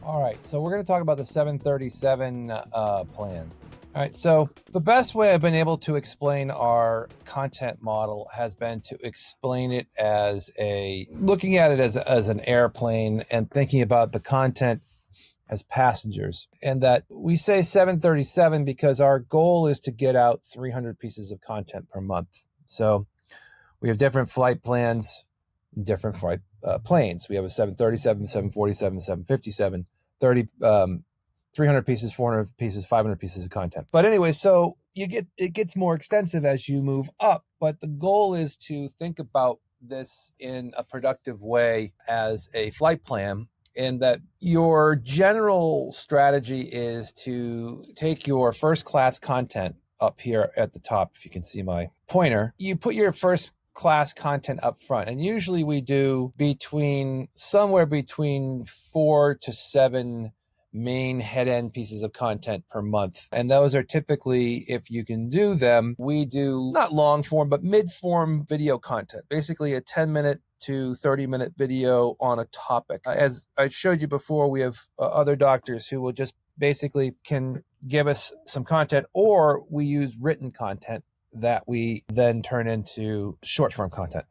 All right, so we're going to talk about the 737 plan. All right, so the best way I've been able to explain our content model has been to explain it as looking at it as an airplane and thinking about the content as passengers. And that we say 737 because our goal is to get out 300 pieces of content per month. So we have different flight plans, different flight planes. We have a 737, 747, 757, 300 pieces, 400 pieces, 500 pieces of content. But anyway, so it gets more extensive as you move up. But the goal is to think about this in a productive way as a flight plan, in that your general strategy is to take your first class content up here at the top. If you can see my pointer, you put your first class content up front, and usually we do somewhere between 4 to 7 main head-end pieces of content per month. And those are typically, if you can do them, we do not long form but mid-form video content, basically a 10-minute to 30-minute video on a topic. As I showed you before, we have other doctors who will just basically can give us some content, or we use written content that we then turn into short form content.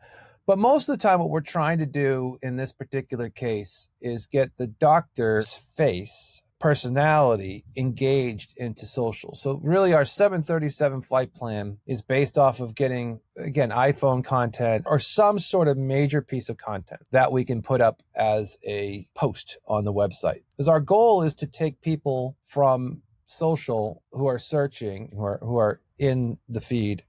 But most of the time, what we're trying to do in this particular case is get the doctor's face, personality engaged into social. So really our 737 flight plan is based off of getting, again, iPhone content or some sort of major piece of content that we can put up as a post on the website. Because our goal is to take people from social who are searching, who are in the feed,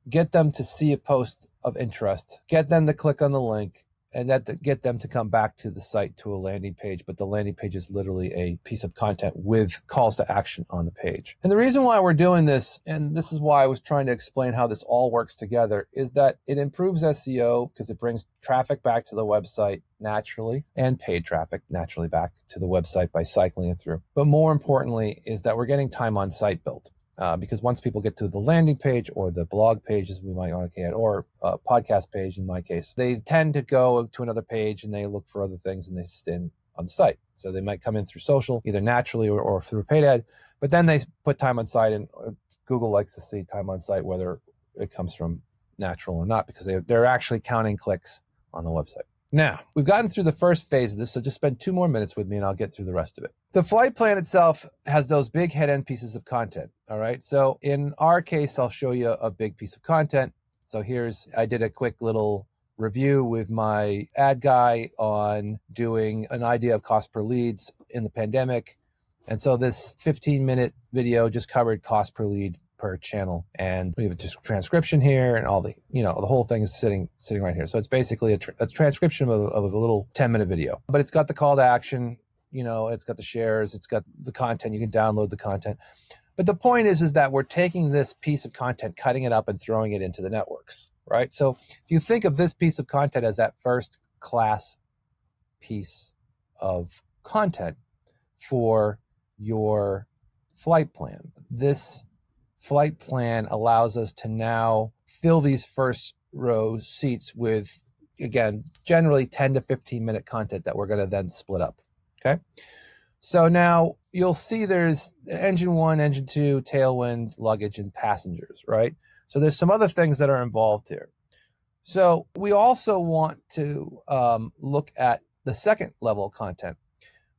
get them to see a post of interest, get them to click on the link, and get them to come back to the site to a landing page. But the landing page is literally a piece of content with calls to action on the page. And the reason why we're doing this, and this is why I was trying to explain how this all works together, is that it improves SEO because it brings traffic back to the website naturally, and paid traffic naturally back to the website by cycling it through. But more importantly is that we're getting time on site built. Because once people get to the landing page or the blog page, as we might want to call it, or podcast page in my case, they tend to go to another page and they look for other things and they stay on the site. So they might come in through social, either naturally or through paid ad, but then they put time on site, and Google likes to see time on site, whether it comes from natural or not, because they're actually counting clicks on the website. Now, we've gotten through the first phase of this, so just spend 2 more minutes with me and I'll get through the rest of it. The flight plan itself has those big head-end pieces of content, all right? So in our case, I'll show you a big piece of content. So I did a quick little review with my ad guy on doing an idea of cost per leads in the pandemic. And so this 15-minute video just covered cost per lead per channel, and we have just transcription here, and all the whole thing is sitting right here. So it's basically a transcription of a little 10-minute video, but it's got the call to action, it's got the shares, it's got the content, you can download the content. But the point is that we're taking this piece of content, cutting it up and throwing it into the networks, right? So if you think of this piece of content as that first class piece of content for your flight plan, this flight plan allows us to now fill these first row seats with, again, generally 10 to 15 minute content that we're going to then split up. Okay. So now you'll see there's engine 1, engine 2, tailwind, luggage, and passengers, right? So there's some other things that are involved here. So we also want to look at the second level of content,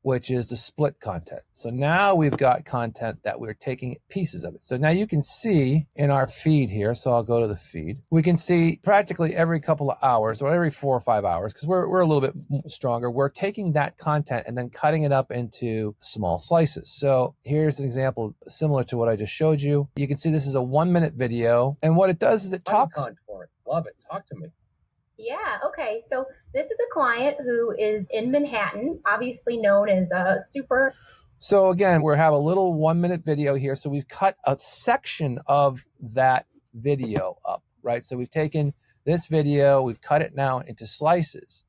which is the split content. So now we've got content that we're taking pieces of it. So now you can see in our feed here, so I'll go to the feed, we can see practically every couple of hours or every 4 or 5 hours, because we're a little bit stronger, we're taking that content and then cutting it up into small slices. So here's an example similar to what I just showed you. You can see this is a 1-minute video, and what it does is it talks. Love it. Talk to me. Yeah, okay. So this is a client who is in Manhattan, obviously known as a super. So again, we have a little 1-minute video here. So we've cut a section of that video up, right? So we've taken this video, we've cut it now into slices.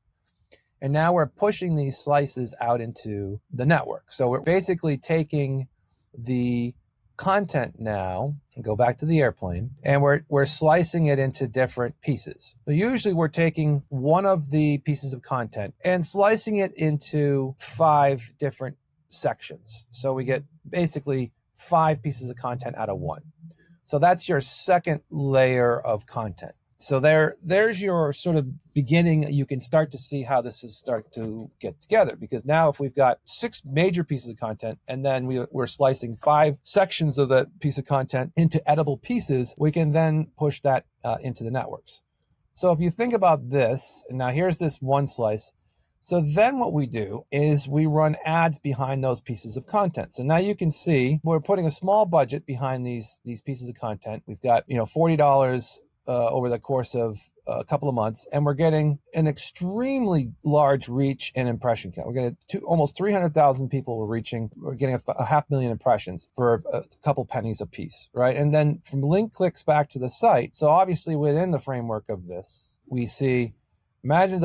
And now we're pushing these slices out into the network. So we're basically taking the content now, and go back to the airplane, and we're slicing it into different pieces. So usually we're taking one of the pieces of content and slicing it into 5 different sections. So we get basically 5 pieces of content out of 1. So that's your second layer of content. So there's your sort of beginning. You can start to see how this is start to get together, because now if we've got 6 major pieces of content and then we're slicing 5 sections of that piece of content into edible pieces, we can then push that into the networks. So if you think about this, and now here's this one slice. So then what we do is we run ads behind those pieces of content. So now you can see we're putting a small budget behind these pieces of content. We've got, $40 over the course of a couple of months, and we're getting an extremely large reach and impression count. We're getting almost 300,000 people we're reaching. We're getting a 500,000 impressions for a couple pennies a piece, right? And then from link clicks back to the site. So obviously within the framework of this, we see, imagine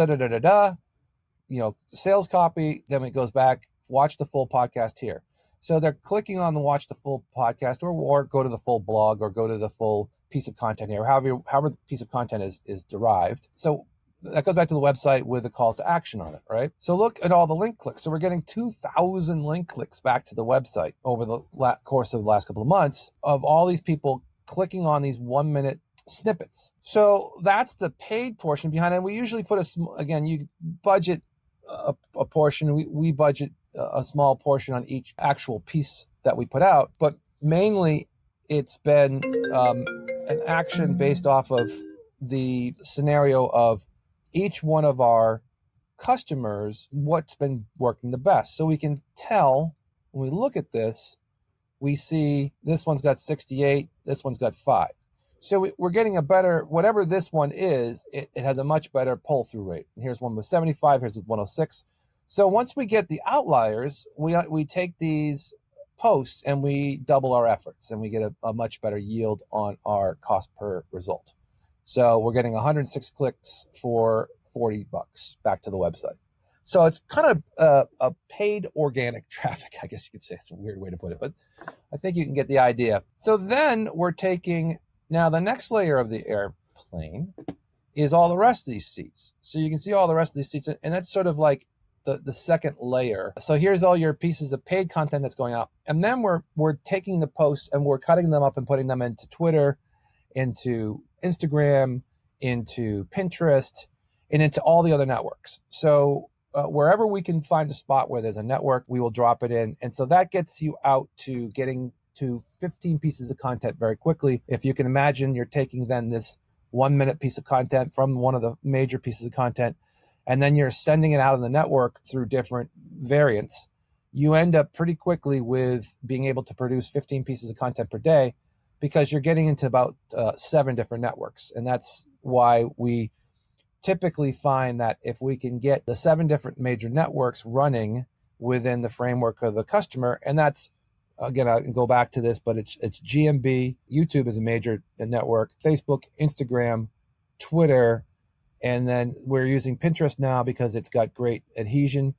sales copy, then it goes back, watch the full podcast here. So they're clicking on the watch the full podcast or go to the full blog or go to the full piece of content here, however the piece of content is derived. So that goes back to the website with the calls to action on it, right? So look at all the link clicks. So we're getting 2,000 link clicks back to the website over the course of the last couple of months of all these people clicking on these 1-minute snippets. So that's the paid portion behind it. We usually put you budget a portion. We budget a small portion on each actual piece that we put out, but mainly it's been an action based off of the scenario of each one of our customers, what's been working the best. So we can tell when we look at this, we see this one's got 68, this one's got 5. So we're getting a better, whatever this one is, it has a much better pull-through rate. And here's one with 75, here's with 106. So once we get the outliers, we take these posts and we double our efforts and we get a much better yield on our cost per result. So we're getting 106 clicks for $40 back to the website. So it's kind of a paid organic traffic, I guess you could say. It's a weird way to put it, but I think you can get the idea. So then we're taking, now the next layer of the airplane is all the rest of these seats. So you can see all the rest of these seats, and that's sort of like the second layer. So here's all your pieces of paid content that's going out. And then we're taking the posts and we're cutting them up and putting them into Twitter, into Instagram, into Pinterest, and into all the other networks. So wherever we can find a spot where there's a network, we will drop it in. And so that gets you out to getting to 15 pieces of content very quickly. If you can imagine, you're taking then this 1-minute piece of content from one of the major pieces of content, and then you're sending it out on the network through different variants. You end up pretty quickly with being able to produce 15 pieces of content per day, because you're getting into about 7 different networks. And that's why we typically find that if we can get the 7 different major networks running within the framework of the customer, and that's, again, I can go back to this, but it's GMB, YouTube is a major network, Facebook, Instagram, Twitter, and then we're using Pinterest now because it's got great adhesion.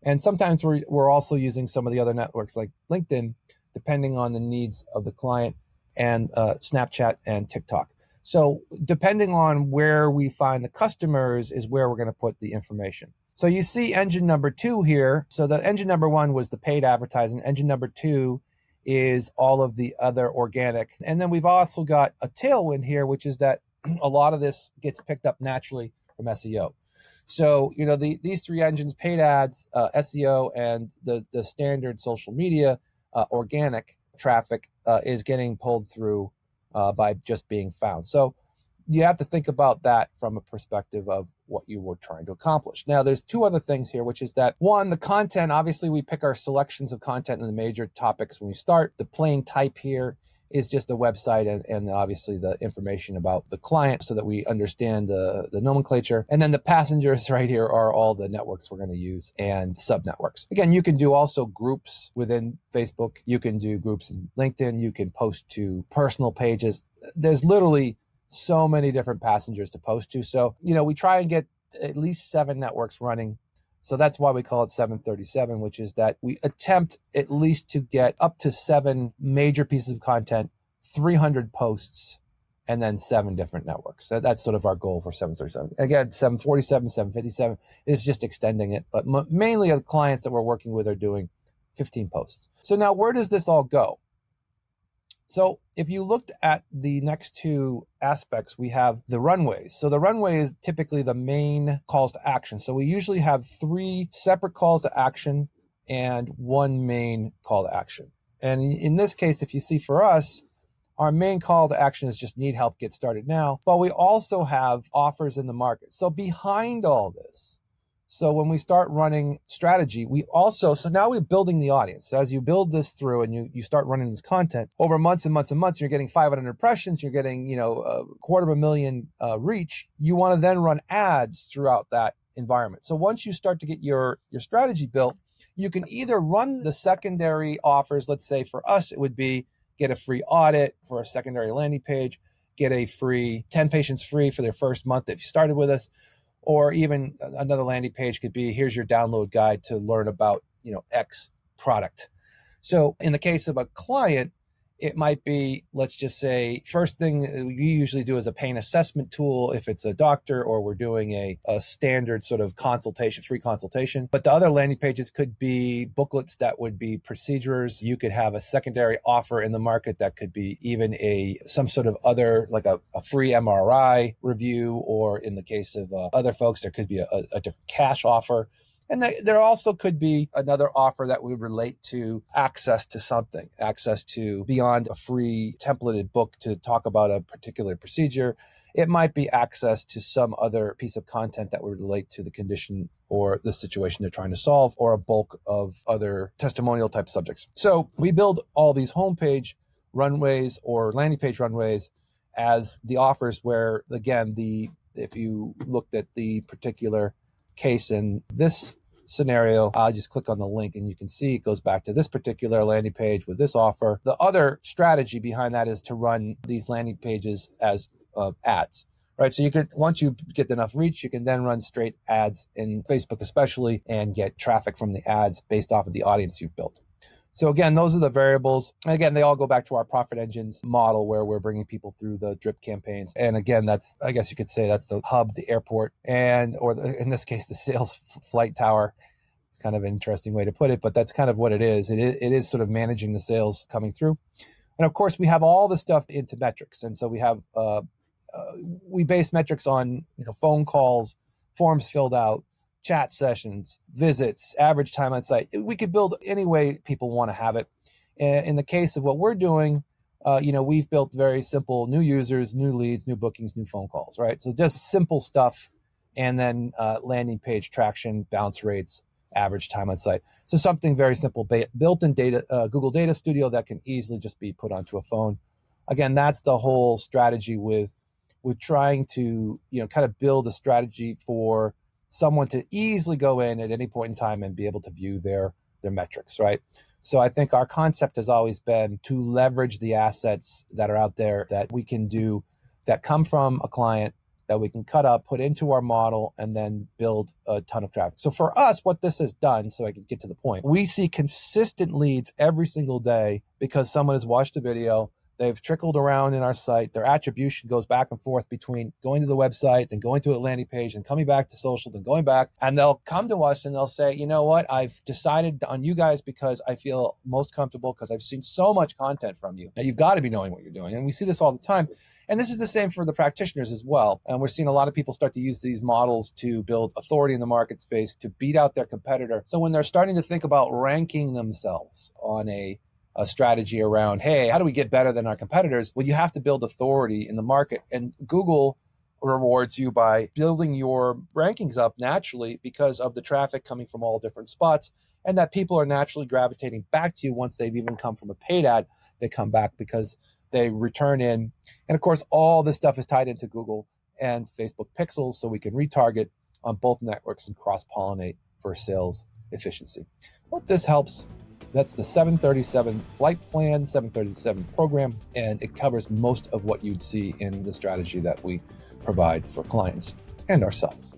And sometimes we're also using some of the other networks like LinkedIn, depending on the needs of the client, and Snapchat and TikTok. So depending on where we find the customers is where we're going to put the information. So you see engine number 2 here. So the engine number 1 was the paid advertising. Engine number 2 is all of the other organic. And then we've also got a tailwind here, which is that a lot of this gets picked up naturally from SEO. So, these 3 engines, paid ads, SEO, and the standard social media, organic traffic is getting pulled through by just being found. So you have to think about that from a perspective of what you were trying to accomplish. Now, there's 2 other things here, which is that 1, the content, obviously we pick our selections of content in the major topics when we start. The plain type here is just the website and obviously the information about the client so that we understand the nomenclature. And then the passengers right here are all the networks we're going to use and sub-networks. Again, you can do also groups within Facebook. You can do groups in LinkedIn. You can post to personal pages. There's literally so many different passengers to post to. So, we try and get at least 7 networks running. So that's why we call it 737, which is that we attempt at least to get up to 7 major pieces of content, 300 posts, and then 7 different networks. So that's sort of our goal for 737. Again, 747, 757 is just extending it. But mainly the clients that we're working with are doing 15 posts. So now where does this all go? So if you looked at the next two aspects, we have the runways. So the runway is typically the main calls to action. So we usually have 3 separate calls to action and 1 main call to action. And in this case, if you see for us, our main call to action is just need help, get started now. But we also have offers in the market. So behind all this, so when we start running strategy, so now we're building the audience. So as you build this through and you start running this content over months and months and months, you're getting 500 impressions, you're getting, 250,000 reach. You want to then run ads throughout that environment. So once you start to get your strategy built, you can either run the secondary offers. Let's say for us, it would be get a free audit for a secondary landing page, get a free 10 patients free for their first month if you started with us. Or even another landing page could be, here's your download guide to learn about, X product. So in the case of a client, it might be, let's just say, first thing we usually do is a pain assessment tool if it's a doctor, or we're doing a standard sort of consultation, free consultation. But the other landing pages could be booklets that would be procedures. You could have a secondary offer in the market that could be even some sort of other, like a free MRI review, or in the case of other folks, there could be a different cash offer. And there also could be another offer that would relate to access to something, access to beyond a free templated book to talk about a particular procedure. It might be access to some other piece of content that would relate to the condition or the situation they're trying to solve, or a bulk of other testimonial type subjects. So we build all these homepage runways or landing page runways as the offers where, again, if you looked at the particular case in this scenario, I'll just click on the link and you can see it goes back to this particular landing page with this offer. The other strategy behind that is to run these landing pages as ads, right? So once you get enough reach, you can then run straight ads in Facebook especially, and get traffic from the ads based off of the audience you've built. So again, those are the variables. And again, they all go back to our Profit Engines model, where we're bringing people through the drip campaigns. And again, I guess you could say that's the hub, the airport, in this case, the sales flight tower. It's kind of an interesting way to put it, but that's kind of what it is. It is sort of managing the sales coming through. And of course, we have all the stuff into metrics. And so we have, we base metrics on, phone calls, forms filled out, chat sessions, visits, average time on site. We could build any way people want to have it. In the case of what we're doing, we've built very simple new users, new leads, new bookings, new phone calls, right? So just simple stuff, and then landing page traction, bounce rates, average time on site. So something very simple, built-in data, Google Data Studio that can easily just be put onto a phone. Again, that's the whole strategy with trying to, kind of build a strategy for someone to easily go in at any point in time and be able to view their metrics, right? So I think our concept has always been to leverage the assets that are out there that we can do, that come from a client, that we can cut up, put into our model, and then build a ton of traffic. So for us, what this has done, so I can get to the point, we see consistent leads every single day because someone has watched a video, they've trickled around in our site. Their attribution goes back and forth between going to the website, then going to a landing page, and coming back to social, then going back. And they'll come to us and they'll say, you know what, I've decided on you guys because I feel most comfortable because I've seen so much content from you. Now, you've got to be knowing what you're doing. And we see this all the time. And this is the same for the practitioners as well. And we're seeing a lot of people start to use these models to build authority in the market space, to beat out their competitor. So when they're starting to think about ranking themselves on a strategy around, hey, how do we get better than our competitors? Well, you have to build authority in the market. And Google rewards you by building your rankings up naturally because of the traffic coming from all different spots, and that people are naturally gravitating back to you once they've even come from a paid ad. They come back because they return in. And of course, all this stuff is tied into Google and Facebook pixels, so we can retarget on both networks and cross-pollinate for sales efficiency. Hope this helps. That's the 737 flight plan, 737 program, and it covers most of what you'd see in the strategy that we provide for clients and ourselves.